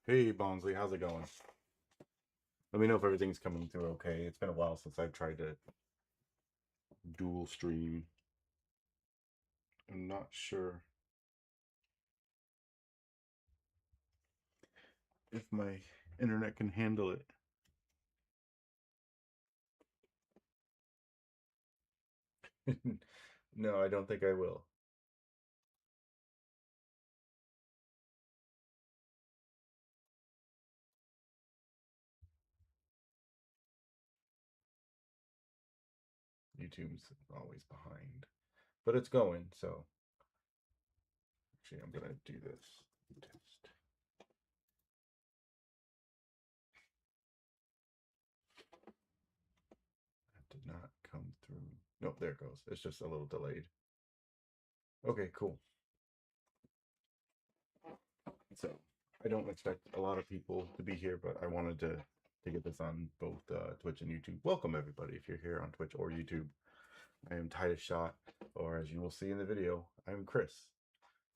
Hey Bonsley, how's it going? Let me know if everything's coming through okay. It's been a while since I've tried to dual stream. I'm not sure if my internet can handle it. No, I don't think I will. YouTube's always behind, but it's going, so actually I'm gonna do this test. That did not come through. Nope, there it goes. It's just a little delayed. Okay, cool. So I don't expect a lot of people to be here, but I wanted to get this on both Twitch and YouTube. Welcome everybody if you're here on Twitch or YouTube. I am Titus Shot, or as you will see in the video, I'm Chris.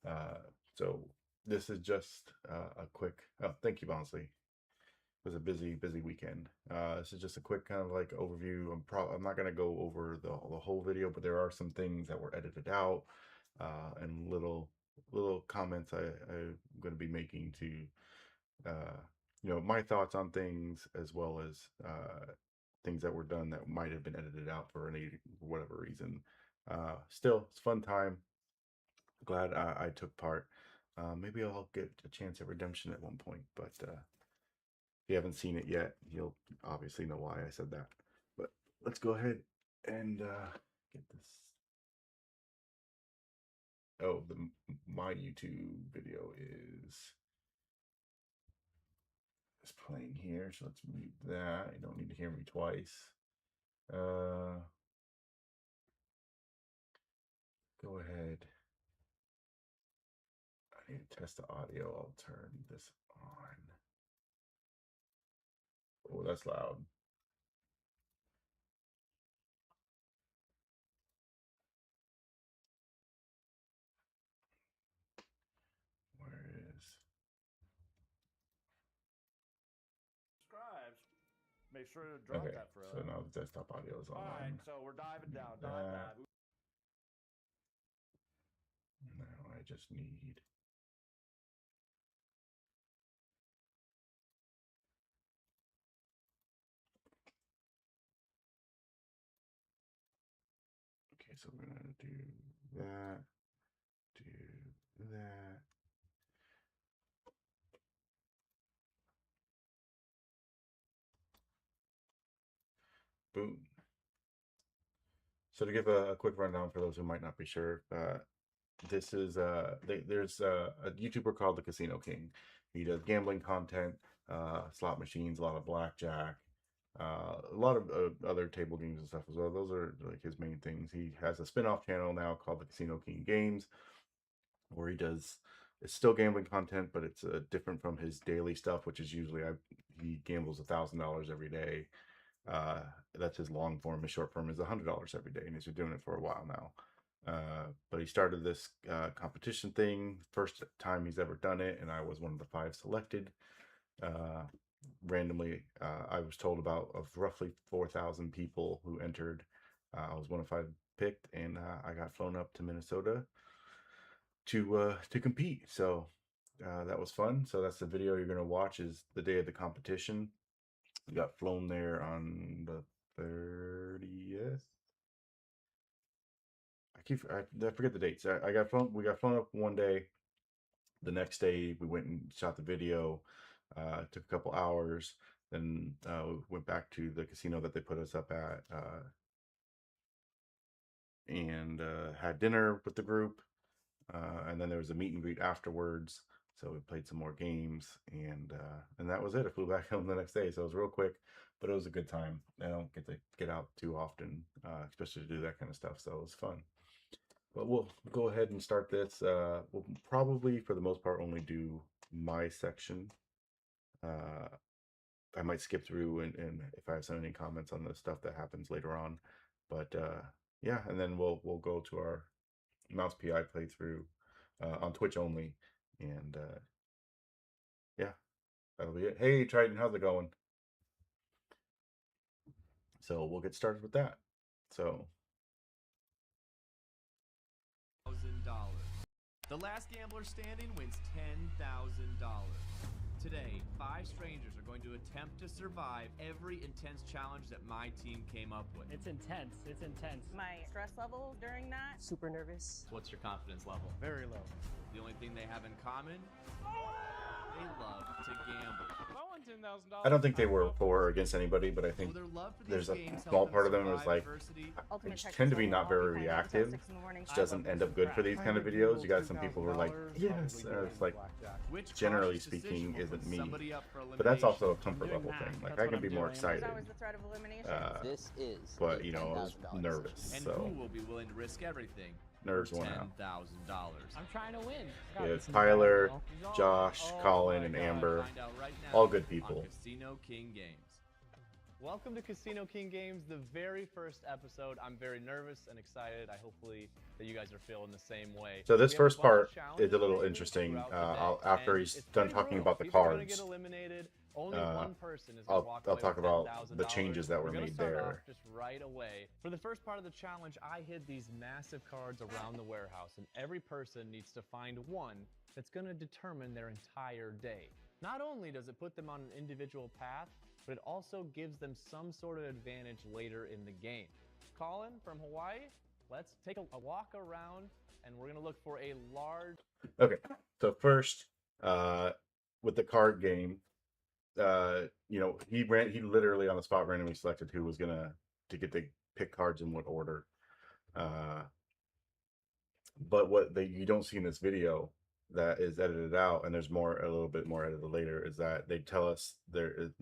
Uh, so this is just a quick. Oh, thank you, Bonsley. It was a busy weekend. This is just a quick kind of like overview. I'm not gonna go over the whole video, but there are some things that were edited out and little comments I'm going to be making to my thoughts on things as well as things that were done that might have been edited out for any whatever reason. Still, it's a fun time. Glad I took part. Maybe I'll get a chance at redemption at one point, but if you haven't seen it yet, you'll obviously know why I said that. But let's go ahead and get this. Oh, my YouTube video is playing here, so let's mute that. You don't need to hear me twice. Go ahead. I need to test the audio. I'll turn this on. Oh, that's loud. Where is? Make sure to drop Okay, that for us. so now the desktop audio is on. All right, so we're diving down. Dive, That. dive. Now I just need. Okay, so we're gonna do that. Do that. Boom. So to give a quick rundown for those who might not be sure, this is there's a YouTuber called the Casino King. He does gambling content, slot machines, a lot of blackjack, a lot of other table games and stuff as well. Those are like his main things. He has a spin-off channel now called the Casino King Games, where he does it's still gambling content, but it's different from his daily stuff, which is usually he gambles $1,000 every day. Uh, that's his long form. His short form is $100 every day, and he's been doing it for a while now. But he started this competition thing, first time he's ever done it, and I was one of the 5 selected. Randomly, I was told about of roughly 4,000 people who entered. I was one of 5 picked, and I got flown up to Minnesota to compete. So that was fun. So that's the video you're gonna watch. Is the day of the competition. We got flown there on the 30th. I forget the dates. I got flown. We got flown up one day. The next day we went and shot the video. Took a couple hours. Then we went back to the casino that they put us up at and had dinner with the group. And then there was a meet and greet afterwards. So we played some more games, and that was it. I flew back home the next day, so it was real quick, but it was a good time. I don't get to get out too often, especially to do that kind of stuff. So it was fun. But we'll go ahead and start this. We'll probably, for the most part, only do my section. I might skip through and if I have any comments on the stuff that happens later on. But yeah, and then we'll go to our Mouse PI playthrough on Twitch only, and yeah, that'll be it. Hey, Triton, how's it going? So we'll get started with that. So The last gambler standing wins $10,000. Today, 5 strangers are going to attempt to survive every intense challenge that my team came up with. It's intense. It's intense. My stress level during that? Super nervous. What's your confidence level? Very low. The only thing they have in common? They love to gamble. I don't think they were for or against anybody, but I think there's a small part of them was like, they tend to be not very reactive, which doesn't end up good for these kind of videos. You got some people who are like, yes, it's like, generally speaking, isn't me. But that's also a comfort level thing. Like, I can be more excited. But, you know, I was nervous, And so who will be willing to risk everything? nerves went out. $10,000. I'm trying to win. Yeah, it's Tyler, Josh, Colin, and Amber. Find out right now All good on people. Casino King Games. Welcome to Casino King Games, the very first episode. I'm very nervous and excited. Hopefully that you guys are feeling the same way. So this We have a first bunch part of challenges is a little available interesting. throughout the day, After and he's it's done pretty talking brutal. about the People are gonna cards, get eliminated. Only one person is I'll gonna walk talk away with about $10,000. the changes that were We're gonna made start there. off just right away. For the first part of the challenge, I hid these massive cards around the warehouse, and every person needs to find one that's gonna determine their entire day. Not only does it put them on an individual path, but it also gives them some sort of advantage later in the game. Colin from Hawaii, let's take a walk around, and we're gonna look for a large... Okay, so first, with the card game, you know, he literally on the spot randomly selected who was gonna get the pick cards in what order. But what you don't see in this video that is edited out, and there's a little bit more edited later, is that they tell us there is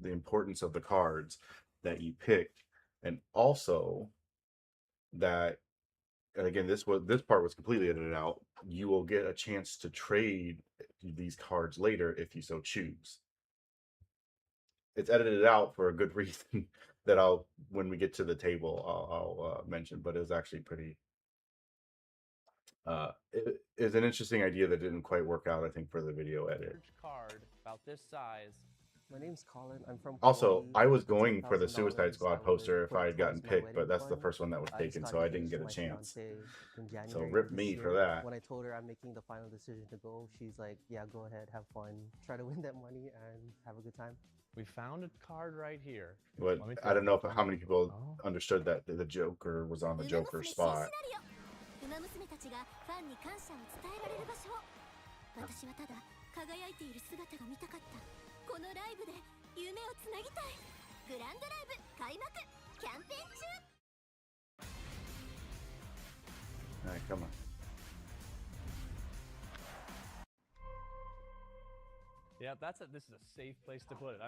the importance of the cards that you picked, and also that, and again, this part was completely edited out. You will get a chance to trade these cards later if you so choose. It's edited out for a good reason that when we get to the table, I'll mention. But it was actually pretty. It is an interesting idea that didn't quite work out, I think, for the video edit. card about this size. My name's Colin. I'm from Also, Hawaii. I was going for the $10,000. Suicide Squad I wanted poster if to I had gotten towards my picked, but wedding that's the fund. first one that was I taken, just so got I didn't engaged get to a my chance. fiancée in So January rip this me for year. that. When I told her I'm making the final decision to go, she's like, yeah, go ahead, have fun, try to win that money and have a good time. We found a card right here. But Let me I don't know see. how many people Oh. understood that the Joker was on the Joker spot. ウマ娘たちがファンに感謝を伝えられる場所を私はただ輝いている姿が見たかったこのライブで夢をつなぎたいグランドライブ開幕キャンペーン中 All right, come on. Yeah, this is a safe place to put it. I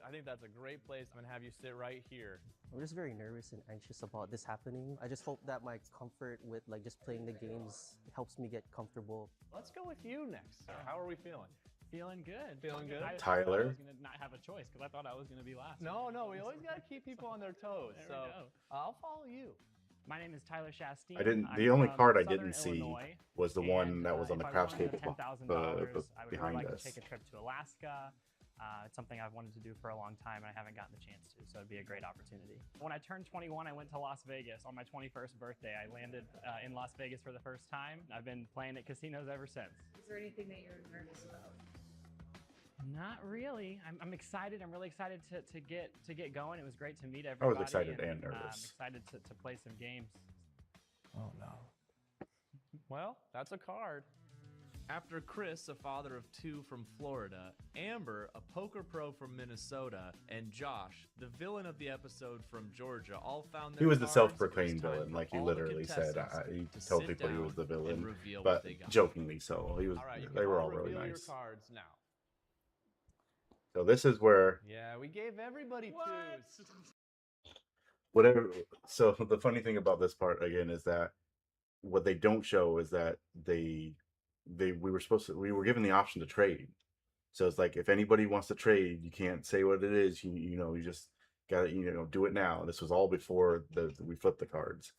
think that's a great place. I'm gonna have you sit right here. I'm just very nervous and anxious about this happening. I just hope that my comfort with like just playing the games helps me get comfortable. Let's go with you next, sir. How are we feeling? Feeling good. Feeling good? I Tyler? was gonna not have a choice because I thought I was gonna be last. No, we always gotta keep people on their toes. There we So go. I'll follow you. My name is Tyler Shasteen. I didn't. I'm The only from card I Southern didn't see Illinois, was the one and, that was on the if I craps won the table $10,000, I would really behind like us. to take a trip to Alaska. It's something I've wanted to do for a long time, and I haven't gotten the chance to, so it'd be a great opportunity. When I turned 21, I went to Las Vegas on my 21st birthday. I landed in Las Vegas for the first time. I've been playing at casinos ever since. Is there anything that you're nervous about? Not really. I'm excited. I'm really excited to get going. It was great to meet I everybody. was excited and I'm nervous. excited to play some games. Oh no. Well, that's a card. After Chris, a father of 2 from Florida, Amber, a poker pro from Minnesota, and Josh, the villain of the episode from Georgia, all found their He was the cards. self-proclaimed It was time villain, for like he all the literally said. contestants He to told sit people he was the down and villain, reveal but what they got. jokingly so. He was. All right, you They can were all really reveal nice. your cards now. So this is where Yeah, we gave everybody twos. whatever. So the funny thing about this part again is that what they don't show is that we were given the option to trade. So it's like if anybody wants to trade, you can't say what it is. You just gotta do it now. This was all before we flipped the cards,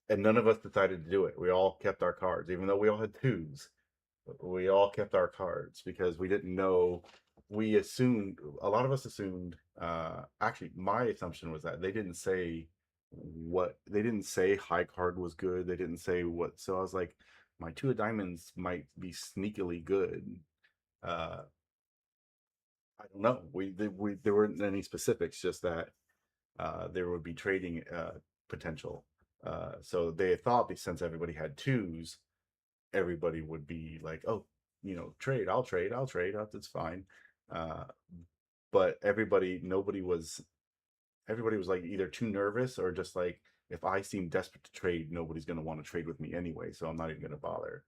and none of us decided to do it. We all kept our cards, even though we all had twos. We all kept our cards because we didn't know we assumed, a lot of us assumed, actually my assumption was that they didn't say high card was good. They didn't say what, so I was like, my two of diamonds might be sneakily good. I don't know. There weren't any specifics, just that there would be trading potential. So they thought, since everybody had twos, everybody would be like, oh, trade, I'll trade, that's fine. But everybody was like either too nervous or just like, if I seem desperate to trade, nobody's going to want to trade with me anyway, so I'm not even going to bother.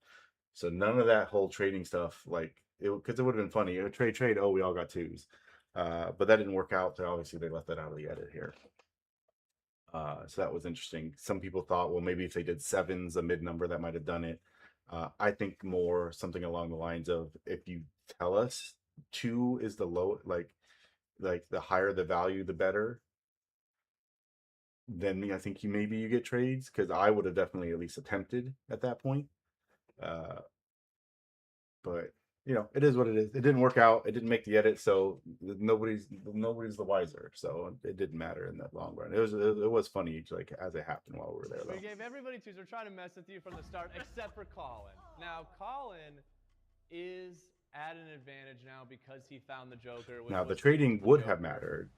So none of that whole trading stuff, like, because it would have been funny. Trade. Oh, we all got twos, but that didn't work out. So obviously they left that out of the edit here. So that was interesting. Some people thought, well, maybe if they did sevens, a mid number, that might have done it. I think more something along the lines of, if you tell us two is the low, like the higher the value, the better. Then I think maybe you get trades, because I would have definitely at least attempted at that point. But it is what it is. It didn't work out. It didn't make the edit, so nobody's the wiser. So it didn't matter in the long run. It was funny, like, as it happened while we were there. We gave everybody twos. We're trying to mess with you from the start, except for Colin. Now, Colin is at an advantage now because he found the Joker. Now, the trading would have mattered,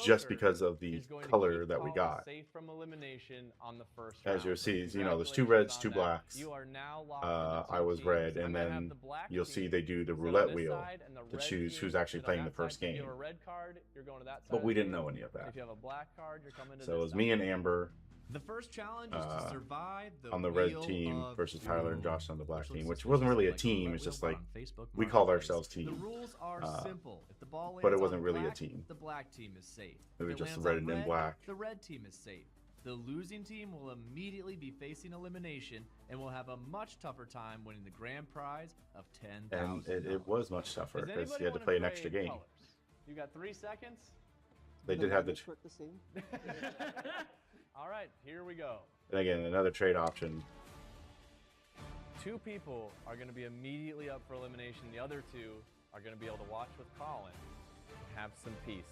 just because of the color that we got. Safe from elimination on the first round. As you'll see, there's two reds, two blacks. You are now locked I was red, and then you'll see they do the roulette wheel to choose who's actually playing the first game. If you have a red card, you're going to that side. But we didn't know any of that. If you have a black card, you're coming to So it was me and Amber. The first challenge is to survive on the red team versus Tyler and Josh on the black team, which wasn't really a team. It's just like, we called ourselves team. The rules are simple. If the ball lands but it wasn't on really black, a team. The black team is safe. It was If just lands red on and black. The red team is safe. The losing team will immediately be facing elimination and will have a much tougher time winning the grand prize of $10,000. And it was much tougher because you had to play an extra game. Colors? You got 3 seconds. They did have the same. All right, here we go. And again, another trade option. 2 people are going to be immediately up for elimination. The other 2 are going to be able to watch with Colin and have some peace.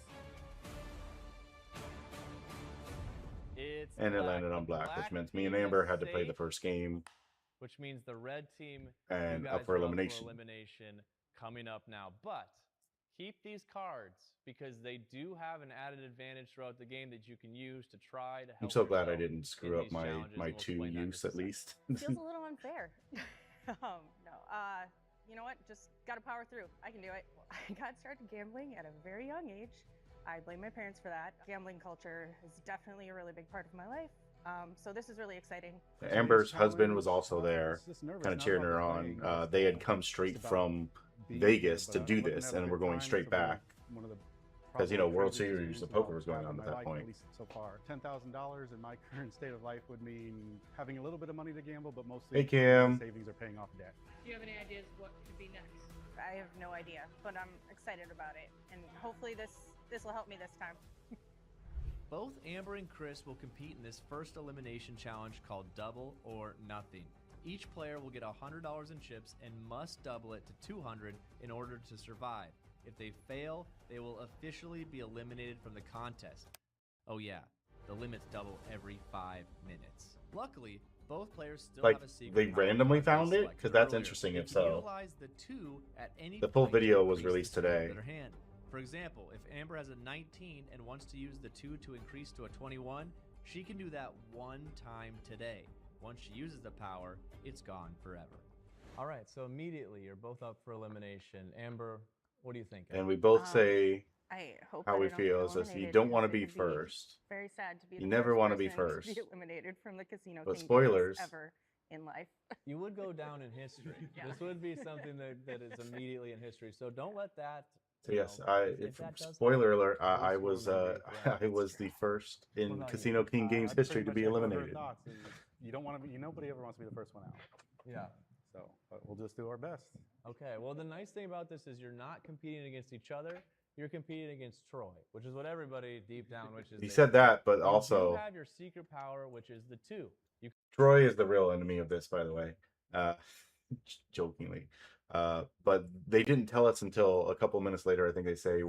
And it landed on black, which meant me and Amber had to play the first game. Which means the red team and up for elimination. Coming up now. But keep these cards, because they do have an added advantage throughout the game that you can use to try to help. I'm so glad I didn't screw up my 2 use at least. Feels a little unfair. No, you know what? Just gotta power through. I can do it. I got started gambling at a very young age. I blame my parents for that. Gambling culture is definitely a really big part of my life. So this is really exciting. Amber's husband was also there, kind of cheering her on. They had come straight from Vegas to do this, and we're going straight back. Because, World Series of Poker was going on at that point. So far, $10,000 in my current state of life would mean having a little bit of money to gamble, but mostly savings are paying off debt. Do you have any ideas what could be next? I have no idea, but I'm excited about it, and hopefully this will help me this time. Both Amber and Chris will compete in this first elimination challenge called Double or Nothing. Each player will get $100 in chips and must double it to $200 in order to survive. If they fail, they will officially be eliminated from the contest. Oh yeah, the limits double every 5 minutes. Luckily, both players still have a secret. They randomly found it? Because that's interesting if so. The full video was released today. For example, if Amber has a 19 and wants to use the 2 to increase to a 21, she can do that one time today. Once she uses the power, it's gone forever. All right, so immediately you're both up for elimination. Amber, what do you think? And we both say I hope how we feel. Is you don't want to be first. Very sad to be. You never want to be first. To be eliminated from the casino. But spoilers. Ever in life. You would go down in history. Yeah. This would be something that is immediately in history. So don't let that. So yes, spoiler alert. I was the first in Casino King Games history to be eliminated. You don't want to be. Nobody ever wants to be the first one out. Yeah. So, but we'll just do our best. Okay. Well, the nice thing about this is you're not competing against each other. You're competing against Troy, which is what everybody deep down wishes. He said that, but also you have your secret power, which is the 2. Troy is the real enemy of this, by the way. Jokingly, But they didn't tell us until a couple minutes later. I think they say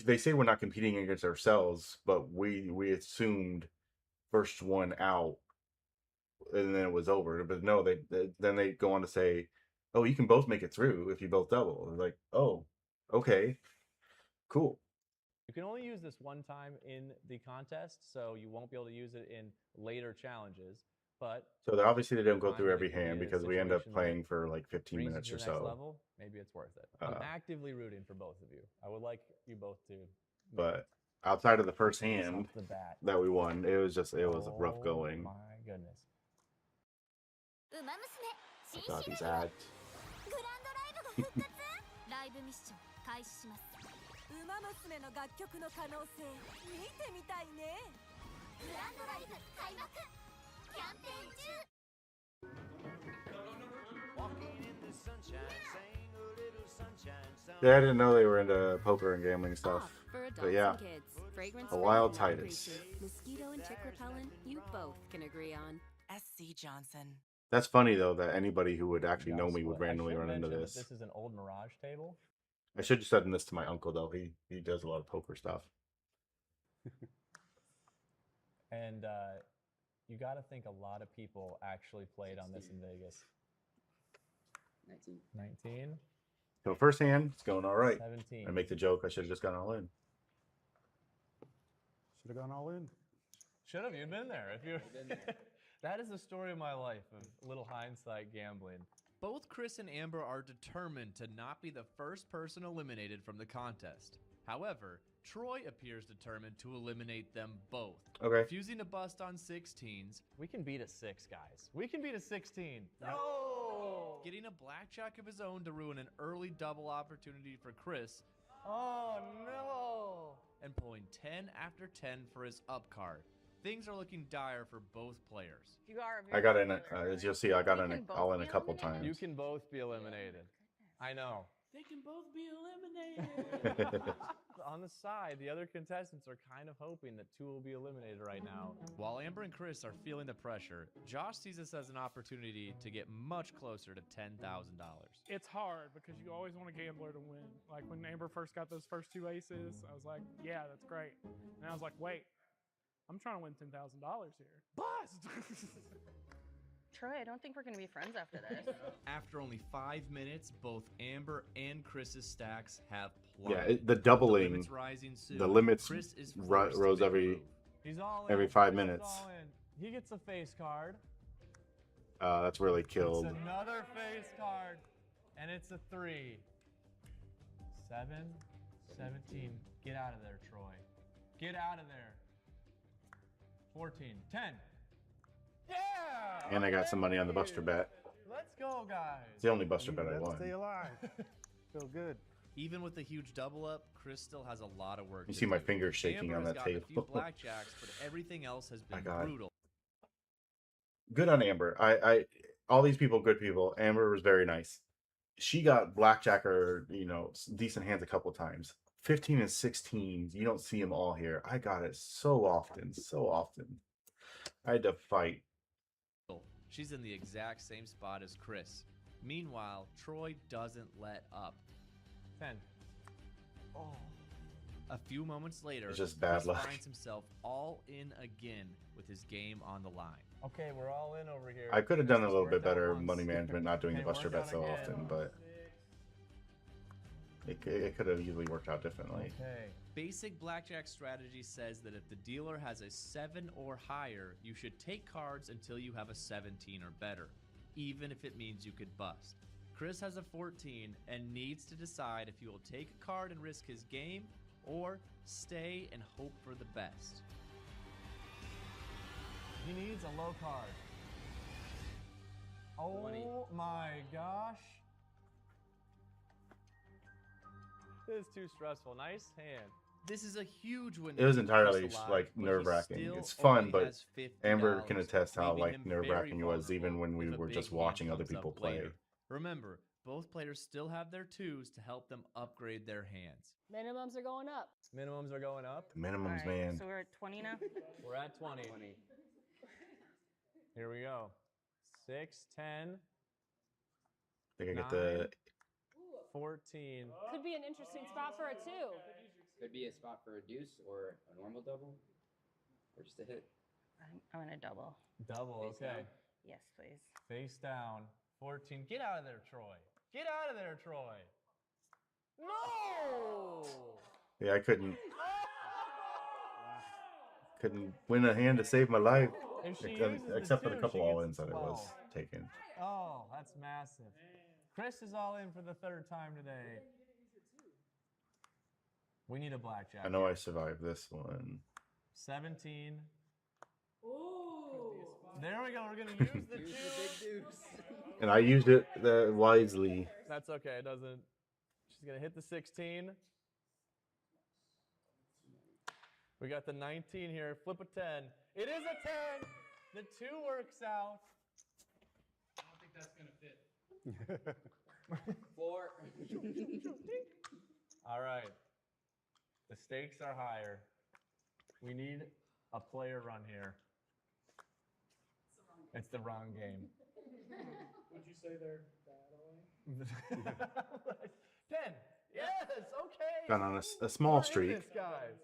they say we're not competing against ourselves, but we assumed first one out, and then it was over. But no, then they go on to say, oh, you can both make it through if you both double. It's like, oh, okay, cool. You can only use this one time in the contest, so you won't be able to use it in later challenges. But So obviously they don't go through finding every it could be hand a because we end up situation that playing for like 15 brings you minutes to or the next so. level, maybe it's worth it. I'm actively rooting for both of you. I would like you both to. But outside of the first Off hand the bat. that we won, it was rough going. My goodness. ウマ娘 I 新 thought シ these ナリオ ads. グランドライブが復活ライブミッション開始しますウマ娘の楽曲の可能性見てみたいねグランドライブ開幕キャンペーン中 Yeah, I didn't know they were into poker and gambling stuff. But yeah, a wild Titus. Mosquito and tick repellent you both can agree on SC Johnson. That's funny though that anybody who would actually know me would Split. I randomly should run into mention that this. This is an old Mirage table. I should have said this to my uncle though. He does a lot of poker stuff. And you got to think a lot of people actually played on this in Vegas. 19. So first hand, it's going all right. 17. I make the joke I should have just gone all in. Should have gone all in. Should have. You'd been there. If you. That is the story of my life, of little hindsight gambling. Both Chris and Amber are determined to not be the first person eliminated from the contest. However, Troy appears determined to eliminate them both. Okay. Refusing to bust on 16s. We can beat a 6, guys. We can beat a 16. No! Getting a blackjack of his own to ruin an early double opportunity for Chris. Oh, no! And pulling 10 after 10 for his up card. Things are looking dire for both players. You are I got in, as you'll see, I got in all in a couple times. You can both be eliminated. I know. They can both be eliminated. On the side, the other contestants are kind of hoping that 2 will be eliminated right now. While Amber and Chris are feeling the pressure, Josh sees this as an opportunity to get much closer to $10,000. It's hard because you always want a gambler to win. Like when Amber first got those first 2 aces, I was like, yeah, that's great. And I was like, wait, I'm trying to win $10,000 here. Bust! Troy, I don't think we're going to be friends after this. After only 5 minutes, both Amber and Chris's stacks have Yeah, plummeted. the doubling, The limits rising soon. the limits Chris is forced to rose make a every move. He's all in. every 5 Chris is minutes. all in. He gets a face card. That's where they killed. It's another face card. And it's a 3. 7, 17. Get out of there, Troy. Get out of there. 14, 10. Yeah! And I got some money on the Buster bet. Let's go, guys. It's the only Buster bet I won. Stay alive. Feel good. Even with the huge double up, Chris still has a lot of work You to see my do. fingers shaking Amber on has that gotten a few table. blackjacks, but everything else has My been God. brutal. Good on Amber. I all these people, good people. Amber was very nice. She got blackjack or decent hands a couple times. 15 and 16s. You don't see them all here. I got it so often, so often. I had to fight. She's in the exact same spot as Chris. Meanwhile, Troy doesn't let up. 10. Oh. A few moments later, It's just bad Chris luck. finds himself all in again with his game on the line. Okay, we're all in over here. I could have done a This little bit worked out better once. money management, not doing the Hey, Buster work out bet so again. often, but it could have easily worked out differently. Okay. Basic blackjack strategy says that if the dealer has a 7 or higher, you should take cards until you have a 17 or better, even if it means you could bust. Chris has a 14 and needs to decide if he will take a card and risk his game or stay and hope for the best. He needs a low card. Oh 20. my gosh. This is too stressful. Nice hand. This is a huge win. It was to keep entirely Chris alive, like but he nerve-wracking. still It's fun, only but has $50, Amber can attest how leaving like him nerve-wracking it very was even when we vulnerable were if a just big hand watching other comes up people play. later. Remember, both players still have their 2s to help them upgrade their hands. Minimums are going up. Minimums are going up. The minimums, All right, man. So we're at 20 now? We're at 20. Here we go. 6, 10. I think I get the 14. Could be an interesting spot for a 2. Could be a spot for a deuce or a normal double, or just a hit. I'm gonna double. Double, Face okay. down. Yes, please. Face down. 14. Get out of there, Troy. Get out of there, Troy. No! yeah, I couldn't win a hand to save my life, If she except, uses the except for the 2, couple she gets all-ins that I was 12. taking. Oh, that's massive. Chris is all in for the 3rd time today. We need a blackjack. I know here. I survived this one. 17. Ooh. There we go. We're gonna use the 2. Use the big deuce. And I used it wisely. That's okay. It doesn't. She's gonna hit the 16. We got the 19 here. Flip a 10. It is a 10. The 2 works out. I don't think that's gonna fit. 4. All right. The stakes are higher. We need a player run here. It's the wrong game. Would you say they're bad away? 10. Yes. Okay. Gone on a small We're in streak. this, guys.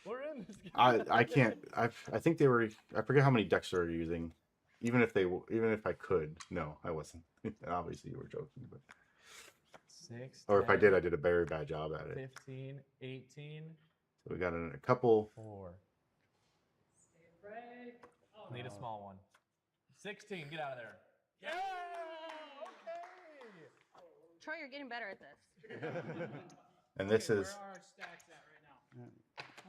We're in this. Guys. I can't. I think they were. I forget how many decks they were using. Even if I could. No, I wasn't. Obviously, you were joking, but. 6. Or if I 10, did, I did a very bad job at it. 15, 18, So we got a couple. 4. Need a small one. 16, get out of there. Yeah! Okay! Troy, you're getting better at this. And this is. Where are our stacks at right now?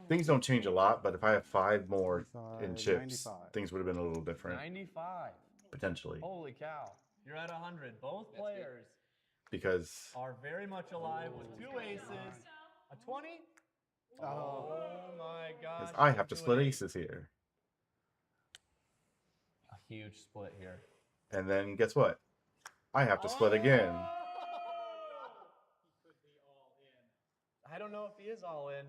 Things don't change a lot, but if I have 5 more in 95, chips, 95. things would have been a little different. 95. Potentially. Holy cow. You're at 100. Both players Because. are very much alive with 2 aces. A 20? Oh my god. Because I have to split aces here. A huge split here. And then guess what? I have to split again. I don't know if he is all in.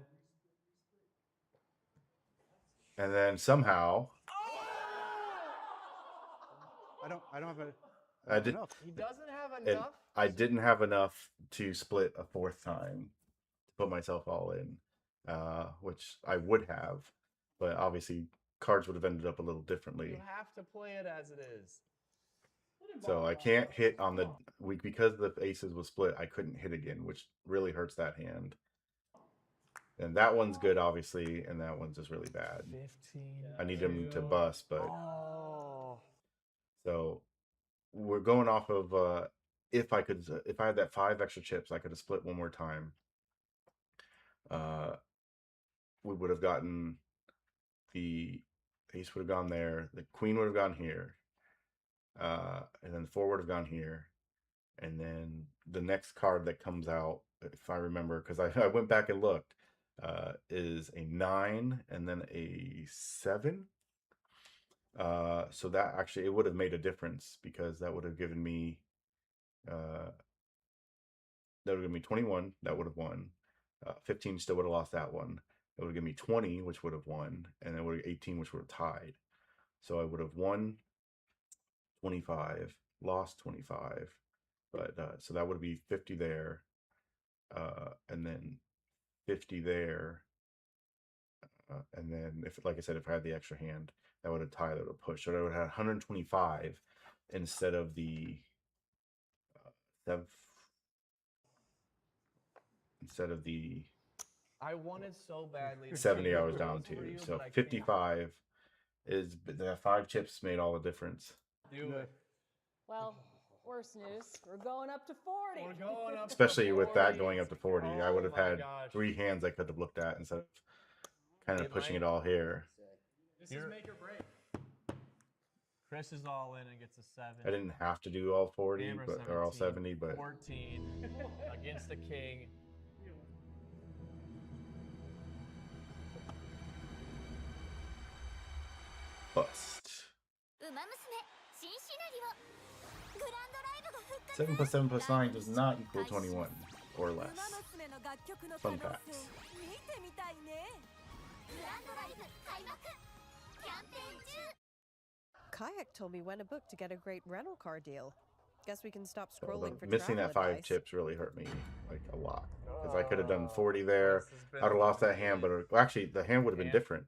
And then somehow I don't have I did. enough. He doesn't have And enough. I didn't have enough to split a 4th time to put myself all in, which I would have, but obviously cards would have ended up a little differently. You have to play it as it is. So I can't hit on the week because the aces was split. I couldn't hit again, which really hurts that hand. And that one's good, obviously, and that one's just really bad. 15. I need him to bust, but Oh. so we're going off of if I had that 5 extra chips, I could have split one more time. We would have gotten the ace would have gone there, the queen would have gone here, and then the 4 would have gone here, and then the next card that comes out, if I remember, because I went back and looked, is a 9 and then a 7. So that actually, it would have made a difference because that would have given me 21. That would have won. 15 still would have lost that one. It would have given me 20, which would have won, and then would have 18, which would have tied. So I would have won 25, lost 25, but so that would be 50 there, and then 50 there, and then if, like I said, if I had the extra hand, that would have tied, that would have pushed. So I would have had 125 instead of the I wanted so badly. to 70 change I was the down rules for to. you, So but I can't. 55 is the 5 chips made all the difference. Do it. Well, worse news. We're going up to 40. We're going up. Especially to with that 40. going up to 40, I would have Oh my had gosh. 3 hands I could have looked at instead of kind of It pushing might- it all here. This You're- is make or break. Chris is all in and gets a 7. I didn't have to do all 40, Amber but or all 70, 17, but 14 against the king. bust. ウマ娘新シナリオグランドライブが復活 7 plus 7 plus 9 does not equal 21 or ウマ less. 娘の楽曲の Fun 可能 facts. 性見てみたいねグランドライブ開幕キャンペーン中 Kayak told me when to book to get a great rental car deal. Guess we can stop So scrolling for missing travel that 5 advice. chips really hurt me like a lot because I could have done 40 Oh, there. this has been I'd have lost that eliminated. hand, but well, actually the hand would have been Hand? different.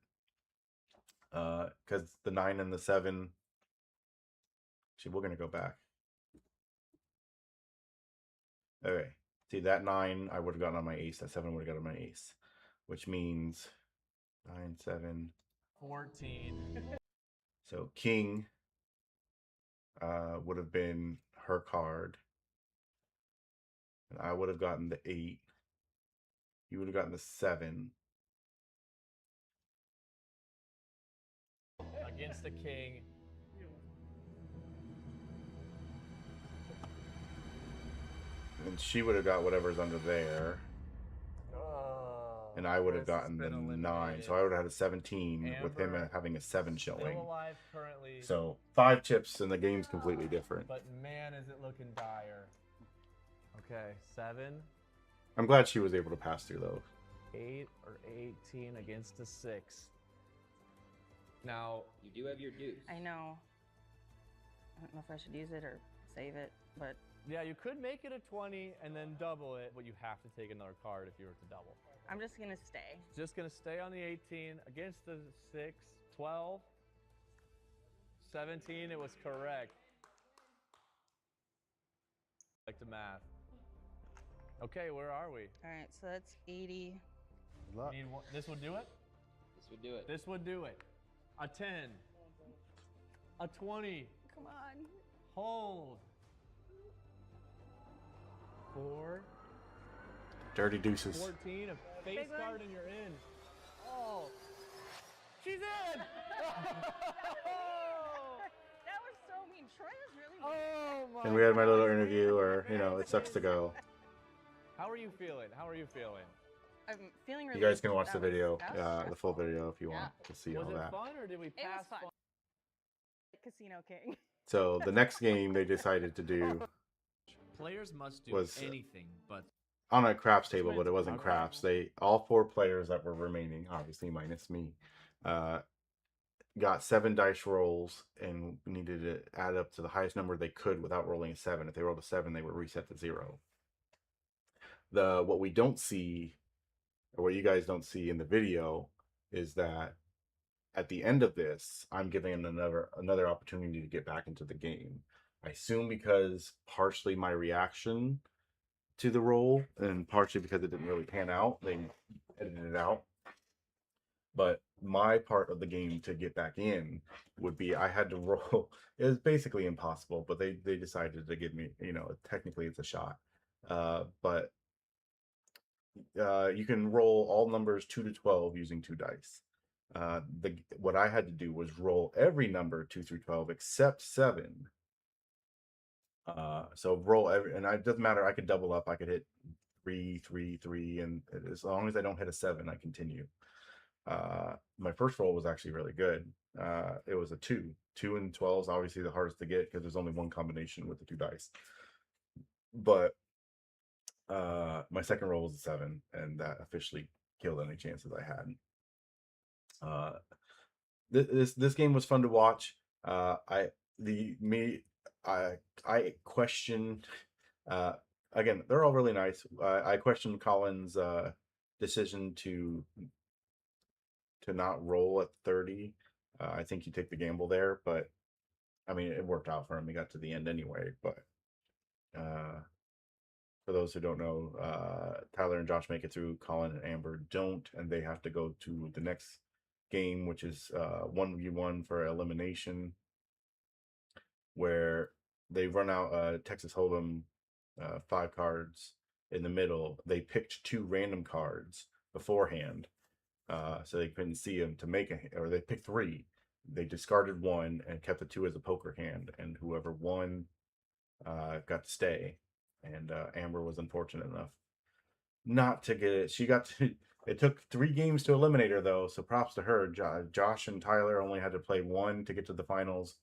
Because the 9 and the 7. Actually, we're gonna go back. Okay. See that 9 I would have gotten on my ace. That 7 would have gotten on my ace. Which means 9, 7. 14. So king would have been her card. And I would have gotten the 8. You would have gotten the 7. Against the king. And she would have got whatever's under there. And I would have Chris has gotten the been 9. eliminated. So I would have had a 17 with him Amber having a 7 Still showing. alive currently. So 5 chips and the game's completely different. But man, is it looking dire. Okay, 7, I'm glad she was able to pass through those. 8, or 18 against a 6. Now, You do have your deuce. I know. I don't know if I should use it or save it, but yeah, you could make it a 20 and then double it, but you have to take another card if you were to double. I'm just gonna stay. Just gonna stay on the 18 against the 6, 12, 17. It was correct. Like the math. Okay, where are we? All right, so that's 80. Good luck. Need one, this would do it? This would do it. This would do it. A 10. A 20. Come on. Hold. 4. Dirty deuces. 14. A face Big one. card and you're in. Oh. She's in! That was so mean. Troy was really mean. Oh my And we had my little gosh. interview where, you know, it sucks to go. How are you feeling? How are you feeling? I'm feeling You relieved. guys can watch the That was- video, that was the full stressful. video if you want to see Was all it that. fun or did we It pass was fun. Casino King. So the next game they decided to do Players must do was anything but on a craps table, but it wasn't craps. They all 4 players that were remaining, obviously minus me, got 7 dice rolls and needed to add up to the highest number they could without rolling a 7. If they rolled a 7, they were reset to 0. What we don't see, or what you guys don't see in the video, is that at the end of this, I'm giving another opportunity to get back into the game. I assume because partially my reaction to the roll and partially because it didn't really pan out, they edited it out. But my part of the game to get back in would be I had to roll. It was basically impossible, but they decided to give me, you know, technically it's a shot. But you can roll all numbers 2 to 12 using 2 dice. What I had to do was roll every number 2 through 12 except 7. So roll every, and it doesn't matter. I could double up. I could hit 3, 3, 3, and as long as I don't hit a 7, I continue. My first roll was actually really good. It was a 2. 2 and 12 is obviously the hardest to get because there's only one combination with the 2 dice. But my second roll was a 7, and that officially killed any chances I had. This game was fun to watch. I questioned. Again, they're all really nice. I questioned Colin's decision to not roll at 30. I think you take the gamble there, but I mean it worked out for him. He got to the end anyway. But for those who don't know, Tyler and Josh make it through. Colin and Amber don't, and they have to go to the next game, which is 1v1 for elimination, where they run out Texas Hold'em 5 cards in the middle. They picked 2 random cards beforehand, so they couldn't see them to make or they picked 3. They discarded 1 and kept the 2 as a poker hand, and whoever won got to stay. And Amber was unfortunate enough not to get it. She got to. It took 3 games to eliminate her, though, so props to her. Josh and Tyler only had to play 1 to get to the finals.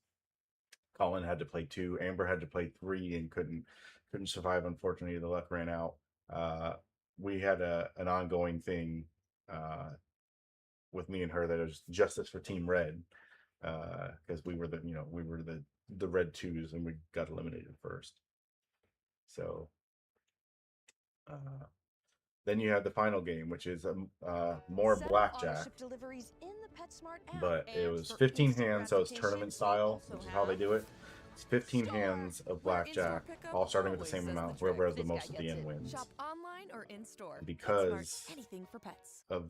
Colin had to play 2. Amber had to play 3 and couldn't survive. Unfortunately, the luck ran out. We had an ongoing thing with me and her that was justice for Team Red. because we were the red twos and we got eliminated first. So then you have the final game, which is more blackjack, but it was 15 hands, so it's tournament style, which is how they do it. It's 15 hands of blackjack, all starting with the same amount. Whoever has the most at the end wins. Shop online or in store. Because anything for pets. of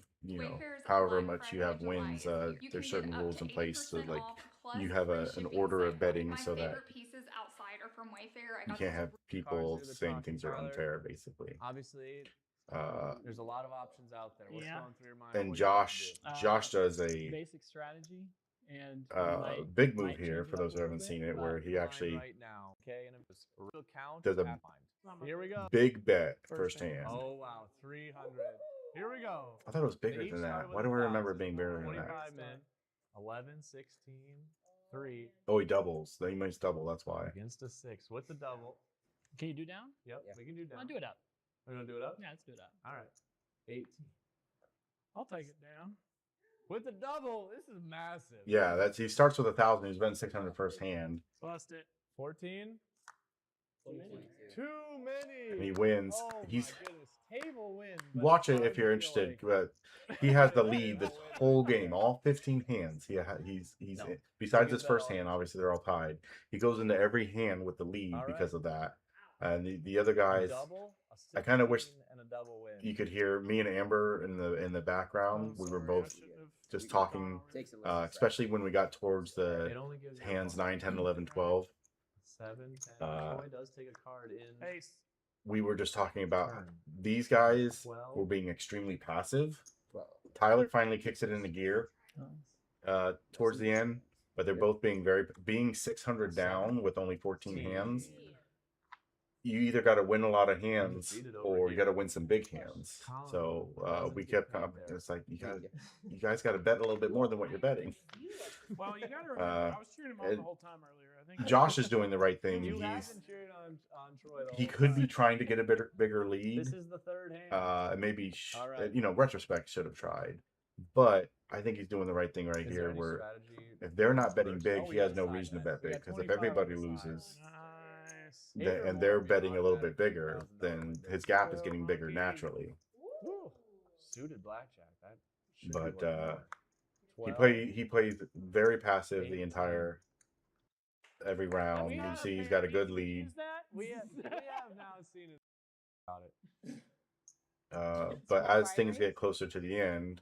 however much you have wins, there's certain rules in place. So like you have an order of betting so that you can't have people saying things are unfair, basically. Obviously, there's a lot of options out there. What's going through your mind? And What Josh does a basic strategy and big move here for those who haven't seen it, where he actually right now, okay, and it's a real count. does a Here we go. big bet first hand. Oh wow, 300. Here we go. I thought it was bigger than that. Why do I remember it being bigger than that? 25 men. 11, 16, 3. Oh, he doubles. He makes double. That's why. Against a 6 with the double. Can you do down? Yep, we can do down. I'll do it up. We're gonna do it up. Yeah, let's do it up. All right. 18 I'll take it down. with the double. This is massive. Yeah, he starts with 1,000. He's betting 600 first hand. Bust it. 14. Too many. And he wins. Oh my He's goodness. Table wins. watch it if you're interested. But he has the lead this whole game, all 15 hands. He's besides his first hand. Obviously, they're all tied. He goes into every hand with the lead because of that. And the other guys, I kind of wish you could hear me and Amber in the background. We were both just talking, especially when we got towards the hands 9, 10, 11, 12. 7, 10. Troy does take a card in. Ace. We were just talking about these guys were being extremely passive. Tyler finally kicks it into gear towards the end, but they're both being 600 down with only 14 hands. You either got to win a lot of hands or you got to win some big hands. So we kept it's like you guys got to bet a little bit more than what you're betting. Well, you got to remember, I was cheering him on the whole time earlier. I think Josh is doing the right thing. He could be trying to get a bigger lead. This is the third hand. And maybe retrospect should have tried, but I think he's doing the right thing right here. Where if they're not betting big, he has no reason to bet big, because if everybody loses, and they're betting a little bit bigger, then his gap is getting bigger naturally. Suited blackjack. But he plays very passive the entire every round. You see he's got a good lead. We have now seen it. Got it. But as things get closer to the end,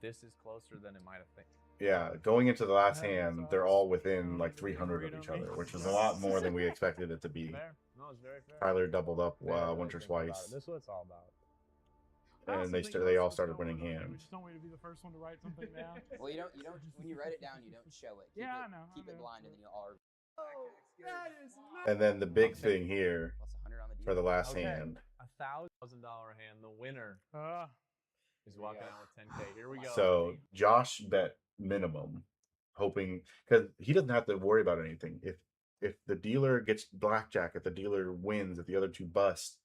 this is closer than it might have been. Yeah, going into the last hand, they're all within like 300 of each other, which is a lot more than we expected it to be. Tyler doubled up once or twice. This is what it's all about. And they all started winning We hands. just don't want to be the first one to write something down. Well, you don't. When you write it down, you don't show it. Yeah, I know. Keep it blind, and then you'll all. And then the big thing here for the last hand. $1,000 hand. The winner is walking out with 10K. Here we go. So Josh bet minimum, hoping, because he doesn't have to worry about anything. If the dealer gets blackjack, if the dealer wins, if the other two bust,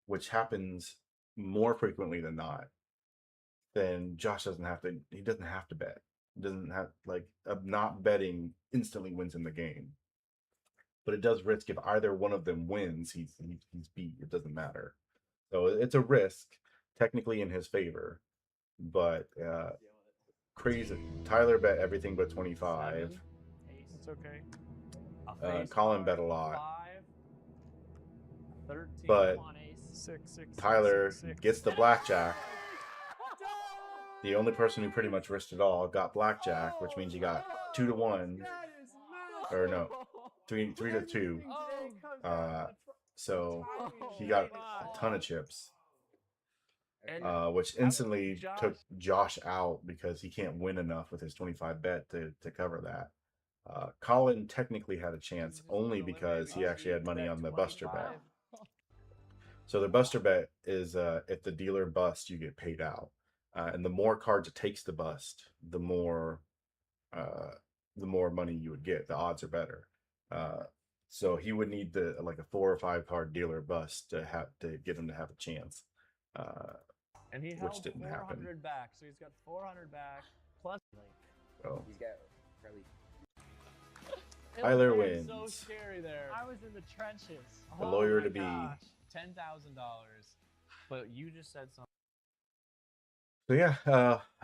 which happens more frequently than not, then Josh doesn't have to. He doesn't have to bet. Doesn't have not betting instantly wins him the game. But it does risk if either one of them wins, he's beat. It doesn't matter. So it's a risk, technically in his favor, but crazy. Tyler bet everything but 25. It's okay. Colin bet a lot. 13, but six, Tyler gets the blackjack. The only person who pretty much risked it all got blackjack, which means he got 2 to 1, or no, 3 to 2. So he got a ton of chips, which instantly took Josh out because he can't win enough with his 25 bet to cover that. Colin technically had a chance only because he actually had money on the buster bet. So the buster bet is if the dealer busts, you get paid out. And the more cards it takes to bust, the more money you would get. The odds are better. So he would need a 4 or 5 card dealer bust to get him to have a chance. And he held 400 back, so he's got 400 back plus. Oh. He's got Tyler It was wins. so scary there. I was in the trenches. The lawyer my to be. gosh. $10,000. But you just said something. So yeah,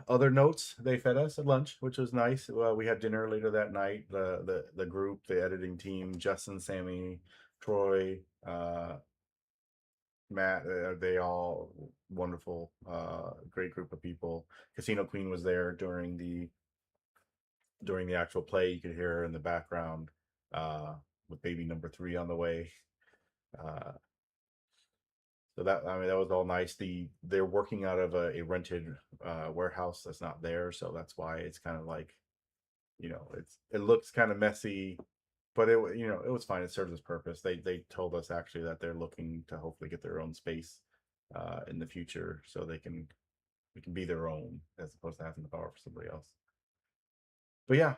other notes, they fed us at lunch, which was nice. We had dinner later that night. The group, the editing team, Justin, Sammy, Troy, Matt, they all wonderful, great group of people. Casino Queen was there during the actual play. You could hear her in the background with baby number 3 on the way. So that, I mean, that was all nice. They're working out of a rented warehouse that's not there, so that's why it's kind of like, it looks kind of messy, but it was fine. It serves its purpose. They told us actually that they're looking to hopefully get their own space in the future, so they can be their own as opposed to having the power for somebody else. But yeah,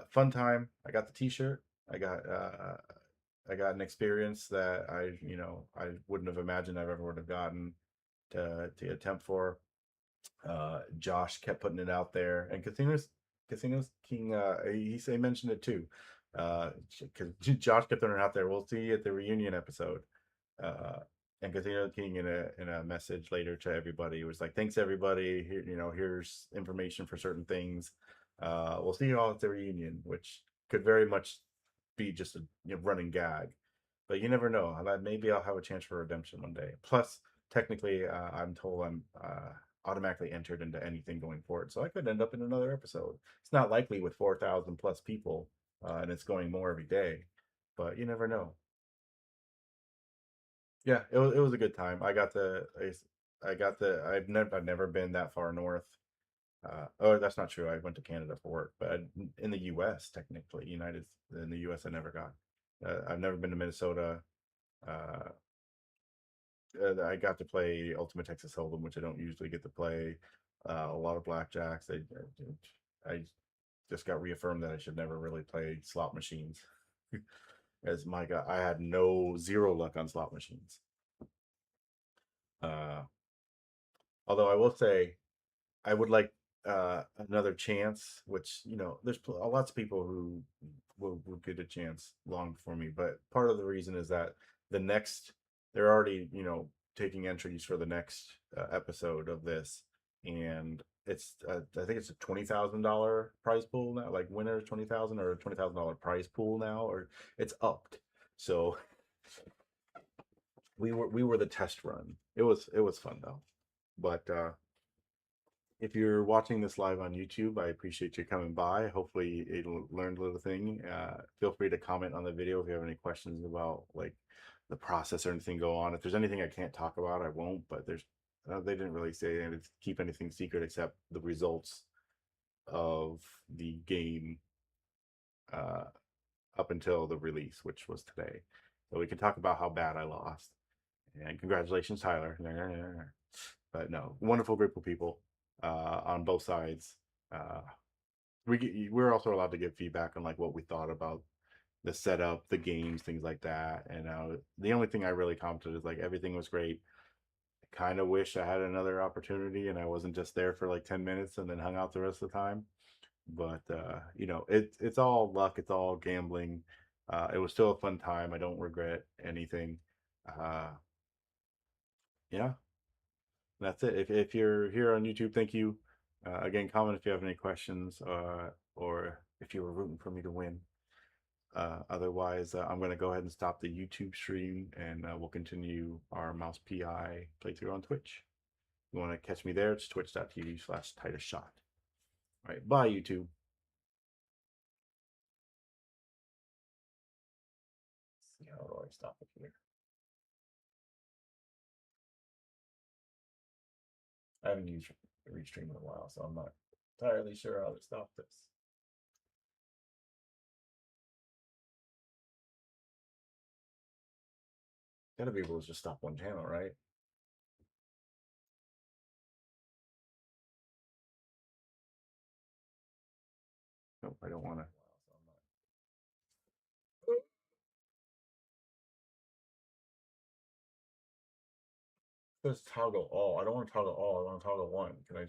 fun time. I got the T-shirt. I got an experience that I wouldn't have imagined I ever would have gotten to attempt for. Josh kept putting it out there, and Casinos King, he mentioned it too, because Josh kept throwing it out there. We'll see you at the reunion episode. And Casino King in a message later to everybody was like, "Thanks everybody. Here, here's information for certain things. We'll see you all at the reunion," which could very much be just a running gag, but you never know. Maybe I'll have a chance for redemption one day. Plus, technically, I'm told I'm automatically entered into anything going forward, so I could end up in another episode. It's not likely with 4,000 plus people, and it's going more every day, but you never know. Yeah, it was a good time. I've never been that far north. Oh, that's not true. I went to Canada for work, but in the U.S. technically, in the U.S. I never got. I've never been to Minnesota. Uh, I got to play Ultimate Texas Hold'em, which I don't usually get to play. A lot of blackjacks. I just got reaffirmed that I should never really play slot machines. As my God, I had zero luck on slot machines. Although I will say, I would like another chance, which there's lots of people who will get a chance long before me, but part of the reason is that they're already taking entries for the next episode of this, and it's I think it's a $20,000 prize pool now, like winner 20,000 or a $20,000 prize pool now, or it's upped. So we were the test run. It was fun though, but if you're watching this live on YouTube, I appreciate you coming by. Hopefully you learned a little thing. Feel free to comment on the video if you have any questions about like the process or anything go on. If there's anything I can't talk about, I won't, but they didn't really say to keep anything secret except the results of the game up until the release, which was today. So we can talk about how bad I lost. And congratulations, Tyler. But no, wonderful group of people on both sides. We're also allowed to give feedback on like what we thought about the setup, the games, things like that. And the only thing I really commented is like everything was great. I kind of wish I had another opportunity and I wasn't just there for like 10 minutes and then hung out the rest of the time. But it's all luck, it's all gambling. It was still a fun time. I don't regret anything. Yeah, that's it. If you're here on YouTube, thank you. Again, comment if you have any questions, or if you were rooting for me to win. Otherwise, I'm going to go ahead and stop the YouTube stream, and we'll continue our Mouse PI playthrough on Twitch. If you want to catch me there, it's twitch.tv/TitusShot. All right, bye, YouTube. See, how do I stop it here? I haven't used Restream in a while, so I'm not entirely sure how to stop this. Gotta be able to just stop one channel, right? Nope, I don't want to. Let's toggle all. I don't want to toggle all. I want to toggle one. Can I